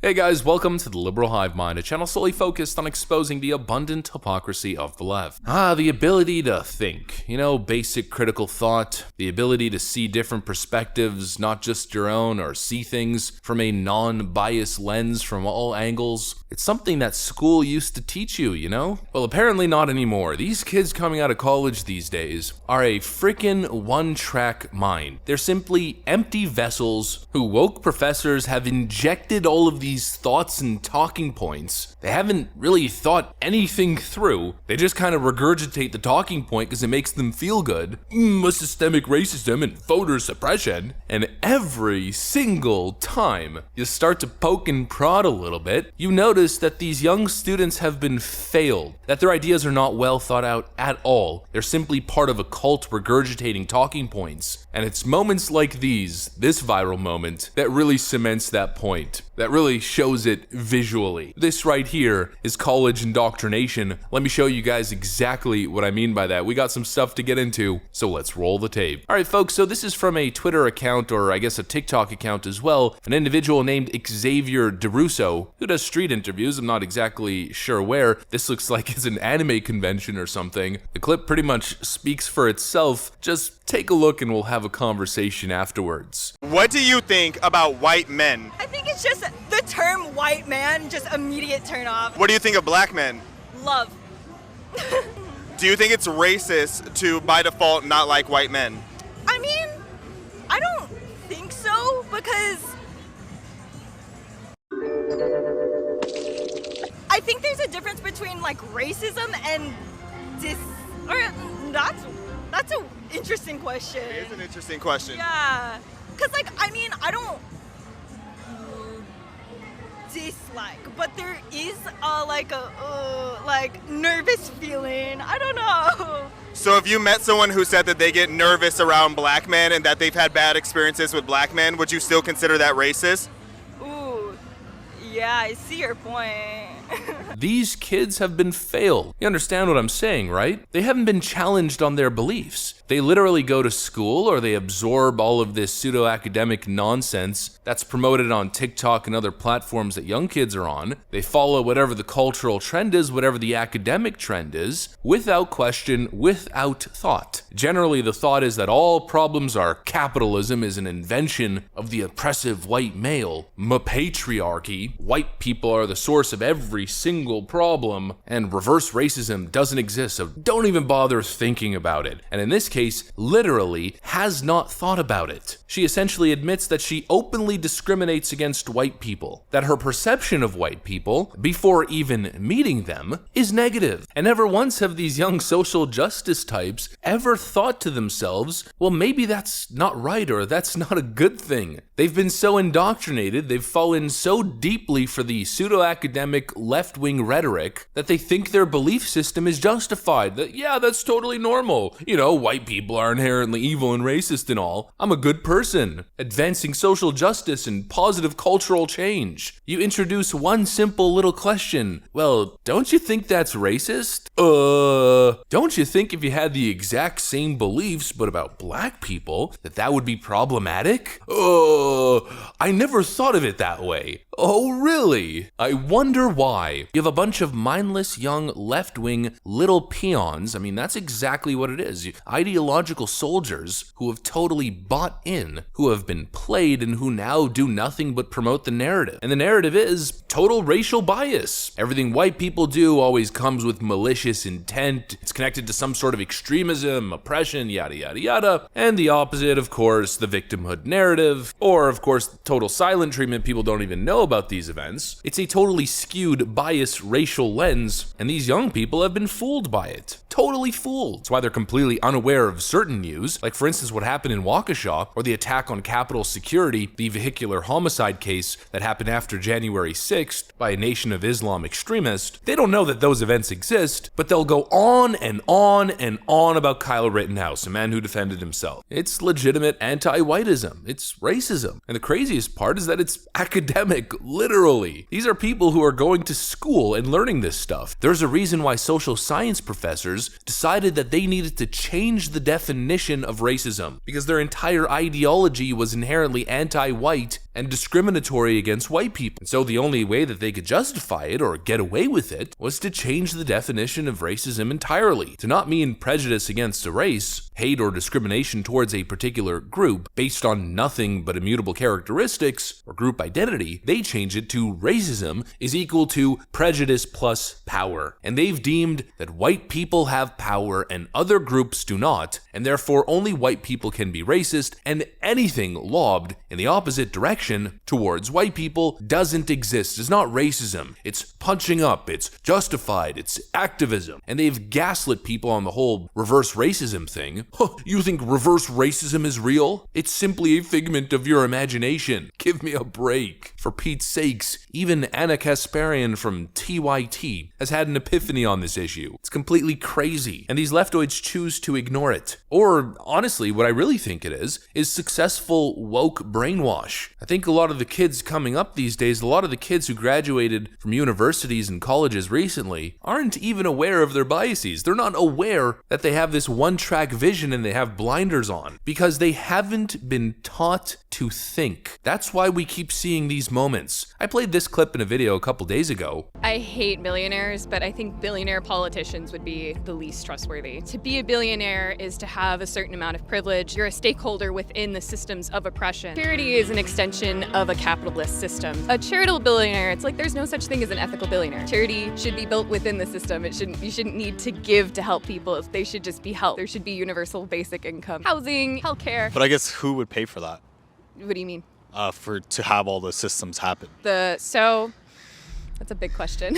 Hey guys, welcome to the Liberal Hive Mind, a channel solely focused on exposing the abundant hypocrisy of the left. The ability to think, basic critical thought, the ability to see different perspectives, not just your own, or see things from a non-biased lens from all angles. It's something that school used to teach you, Well, apparently not anymore. These kids coming out of college these days are a freaking one-track mind. They're simply empty vessels who woke professors have injected all of these thoughts and talking points. They haven't really thought anything through. They just kind of regurgitate the talking point because it makes them feel good. Systemic racism and voter suppression. And every single time you start to poke and prod a little bit, you notice that these young students have been failed, that their ideas are not well thought out at all. They're simply part of a cult regurgitating talking points. And it's moments like these, this viral moment, that really cements that point, that really shows it visually. This right here is college indoctrination. Let me show you guys exactly what I mean by that. We got some stuff to get into, so let's roll the tape. All right, folks, so this is from a Twitter account, or I guess a TikTok account as well, an individual named Xavier DeRusso, who does street interviews. I'm not exactly sure where. This looks like it's an anime convention or something. The clip pretty much speaks for itself. Just take a look and we'll have a conversation afterwards. What do you think about white men? I think it's just the term white man, just immediate turn off. What do you think of black men? Love. Do you think it's racist to, by default, not like white men? I mean, I don't think so, because I think there's a difference between like racism and that's an interesting question. It is an interesting question. Yeah, because I don't dislike, but there is a nervous feeling. I don't know. So if you met someone who said that they get nervous around black men and that they've had bad experiences with black men, would you still consider that racist? Ooh, yeah, I see your point. These kids have been failed. You understand what I'm saying, right? They haven't been challenged on their beliefs. They literally go to school or they absorb all of this pseudo-academic nonsense that's promoted on TikTok and other platforms that young kids are on. They follow whatever the cultural trend is, whatever the academic trend is, without question, without thought. Generally, the thought is that all problems are capitalism is an invention of the oppressive white male, patriarchy, white people are the source of every single problem, and reverse racism doesn't exist, so don't even bother thinking about it. And in this case, literally has not thought about it. She essentially admits that she openly discriminates against white people, that her perception of white people, before even meeting them, is negative. And never once have these young social justice types ever thought to themselves, well, maybe that's not right, or that's not a good thing. They've been so indoctrinated, they've fallen so deeply for the pseudo-academic left-wing rhetoric that they think their belief system is justified, that yeah, that's totally normal. White people are inherently evil and racist and all. I'm a good person, advancing social justice and positive cultural change. You introduce one simple little question. Well, don't you think that's racist? Don't you think if you had the exact same beliefs but about black people, that would be problematic? I never thought of it that way. Oh, really? I wonder why. You have a bunch of mindless young left-wing little peons. I mean, that's exactly what it is. Ideological soldiers who have totally bought in, who have been played, and who now do nothing but promote the narrative. And the narrative is total racial bias. Everything white people do always comes with malicious intent. It's connected to some sort of extremism, oppression, yada, yada, yada. And the opposite, of course, the victimhood narrative, or, of course, total silent treatment. People don't even know about these events. It's a totally skewed, biased racial lens, and these young people have been fooled by it. Totally fooled. That's why they're completely unaware of certain news, like for instance what happened in Waukesha, or the attack on Capitol Security, the vehicular homicide case that happened after January 6th by a Nation of Islam extremist. They don't know that those events exist, but they'll go on and on and on about Kyle Rittenhouse, a man who defended himself. It's legitimate anti-whiteism. It's racism. And the craziest part is that it's academic, literally. These are people who are going to school and learning this stuff. There's a reason why social science professors decided that they needed to change the definition of racism, because their entire ideology was inherently anti-white and discriminatory against white people. And so the only way that they could justify it or get away with it was to change the definition of racism entirely, to not mean prejudice against a race, hate or discrimination towards a particular group based on nothing but immutable characteristics or group identity. They change it to racism is equal to prejudice plus power. And they've deemed that white people have power and other groups do not, and therefore only white people can be racist, and anything lobbed in the opposite direction towards white people doesn't exist. It's not racism. It's punching up. It's justified. It's activism. And they've gaslit people on the whole reverse racism thing. You think reverse racism is real? It's simply a figment of your imagination. Give me a break. For Pete's sakes, even Anna Kasparian from TYT has had an epiphany on this issue. It's completely crazy, and these leftoids choose to ignore it. Or, honestly, what I really think it is successful woke brainwash. I think a lot of the kids coming up these days, a lot of the kids who graduated from universities and colleges recently, aren't even aware of their biases. They're not aware that they have this one-track vision and they have blinders on, because they haven't been taught to think. That's why we keep seeing these moments. I played this clip in a video a couple days ago. I hate billionaires, but I think billionaire politicians would be the least trustworthy. To be a billionaire is to have a certain amount of privilege. You're a stakeholder within the systems of oppression. Charity is an extension of a capitalist system. A charitable billionaire, it's like there's no such thing as an ethical billionaire. Charity should be built within the system. You shouldn't need to give to help people. They should just be helped. There should be universal basic income, housing, healthcare. But I guess who would pay for that? What do you mean? To have all the systems happen. That's a big question.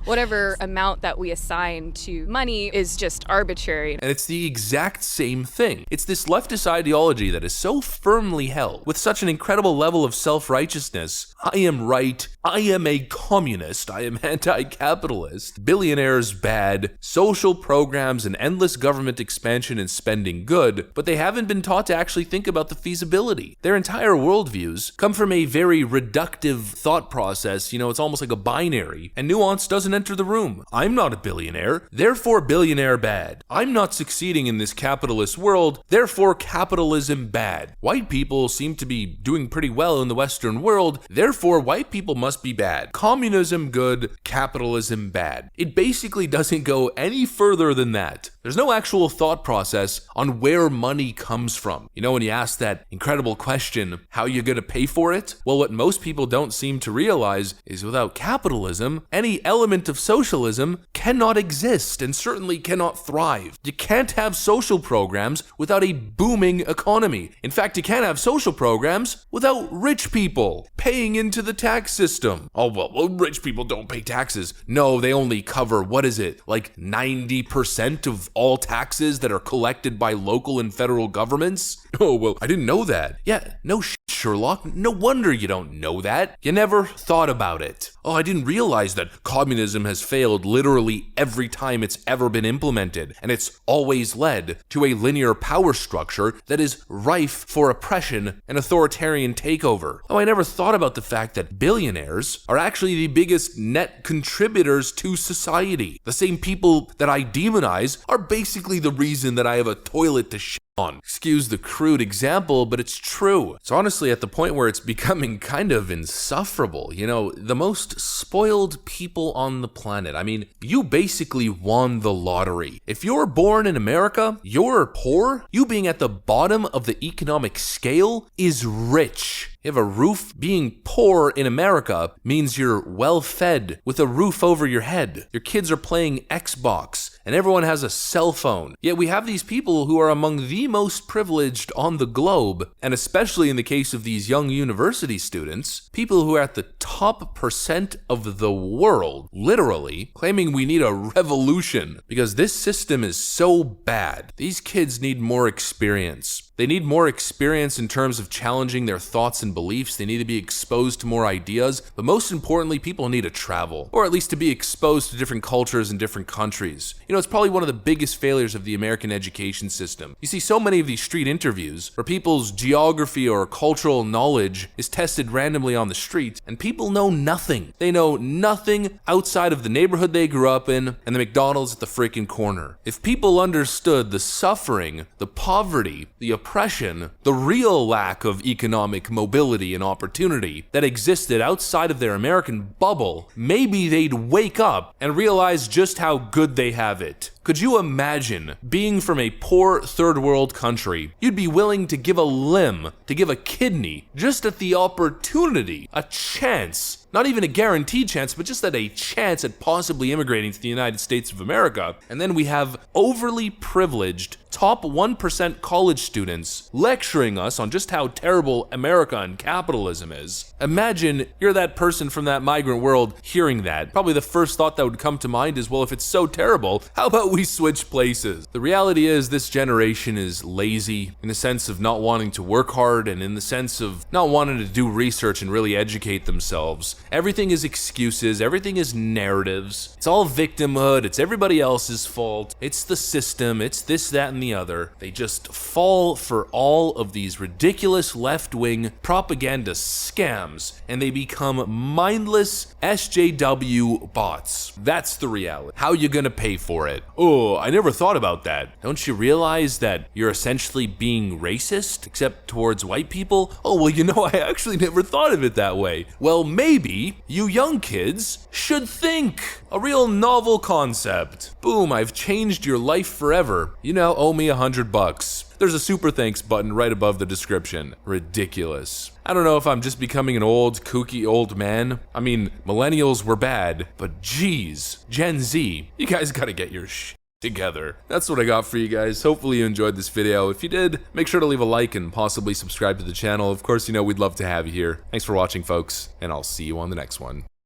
Whatever amount that we assign to money is just arbitrary. And it's the exact same thing. It's this leftist ideology that is so firmly held with such an incredible level of self-righteousness. I am right. I am a communist. I am anti-capitalist. Billionaires bad. Social programs and endless government expansion and spending good. But they haven't been taught to actually think about the feasibility. Their entire worldviews come from a very reductive thought process. It's almost like a binary, and nuance doesn't enter the room. I'm not a billionaire, therefore billionaire bad. I'm not succeeding in this capitalist world, therefore capitalism bad. White people seem to be doing pretty well in the Western world, therefore white people must be bad. Communism good, capitalism bad. It basically doesn't go any further than that. There's no actual thought process on where money comes from. When you ask that incredible question, how you gonna pay for it? Well, what most people don't seem to realize is without capitalism, any element of socialism cannot exist and certainly cannot thrive. You can't have social programs without a booming economy. In fact, you can't have social programs without rich people paying into the tax system. Oh, well, rich people don't pay taxes. No, they only cover, like 90% of all taxes that are collected by local and federal governments? Oh, well, I didn't know that. Yeah, no shit, Sherlock. No wonder you don't know that. You never thought about it. Oh, I didn't realize that communism has failed literally every time it's ever been implemented, and it's always led to a linear power structure that is rife for oppression and authoritarian takeover. Oh, I never thought about the fact that billionaires are actually the biggest net contributors to society. The same people that I demonize are basically the reason that I have a toilet to shit on. Excuse the crude example, but it's true. It's honestly at the point where it's becoming kind of insufferable. The most spoiled people on the planet. I mean, you basically won the lottery. If you're born in America, you're poor. You being at the bottom of the economic scale is rich. You have a roof. Being poor in America means you're well fed with a roof over your head. Your kids are playing Xbox and everyone has a cell phone. Yet we have these people who are among the most privileged on the globe, and especially in the case of these young university students, people who are at the top percent of the world, literally, claiming we need a revolution because this system is so bad. These kids need more experience. They need more experience in terms of challenging their thoughts and beliefs. They need to be exposed to more ideas. But most importantly, people need to travel, or at least to be exposed to different cultures and different countries. It's probably one of the biggest failures of the American education system. You see so many of these street interviews where people's geography or cultural knowledge is tested randomly on the street, and people know nothing. They know nothing outside of the neighborhood they grew up in and the McDonald's at the freaking corner. If people understood the suffering, the poverty, the oppression, oppression, the real lack of economic mobility and opportunity that existed outside of their American bubble, maybe they'd wake up and realize just how good they have it. Could you imagine being from a poor third world country? You'd be willing to give a limb, to give a kidney, just at the opportunity, a chance. Not even a guaranteed chance, but just at a chance at possibly immigrating to the United States of America. And then we have overly privileged top 1% college students lecturing us on just how terrible America and capitalism is. Imagine you're that person from that migrant world hearing that. Probably the first thought that would come to mind is, well, if it's so terrible, how about we switch places? The reality is this generation is lazy in the sense of not wanting to work hard and in the sense of not wanting to do research and really educate themselves. Everything is excuses, everything is narratives. It's all victimhood, it's everybody else's fault, it's the system, it's this, that, and the other. They just fall for all of these ridiculous left-wing propaganda scams, and they become mindless SJW bots. That's the reality. How you gonna pay for it? Oh, I never thought about that. Don't you realize that you're essentially being racist, except towards white people? Oh, well, you know, I actually never thought of it that way. Well, maybe you young kids should think. A real novel concept. Boom, I've changed your life forever. You now owe me $100. There's a super thanks button right above the description. Ridiculous. I don't know if I'm just becoming an old, kooky old man. I mean, millennials were bad, but geez, Gen Z, you guys gotta get your shit together. That's what I got for you guys. Hopefully you enjoyed this video. If you did, make sure to leave a like and possibly subscribe to the channel. Of course, you know, we'd love to have you here. Thanks for watching, folks, and I'll see you on the next one.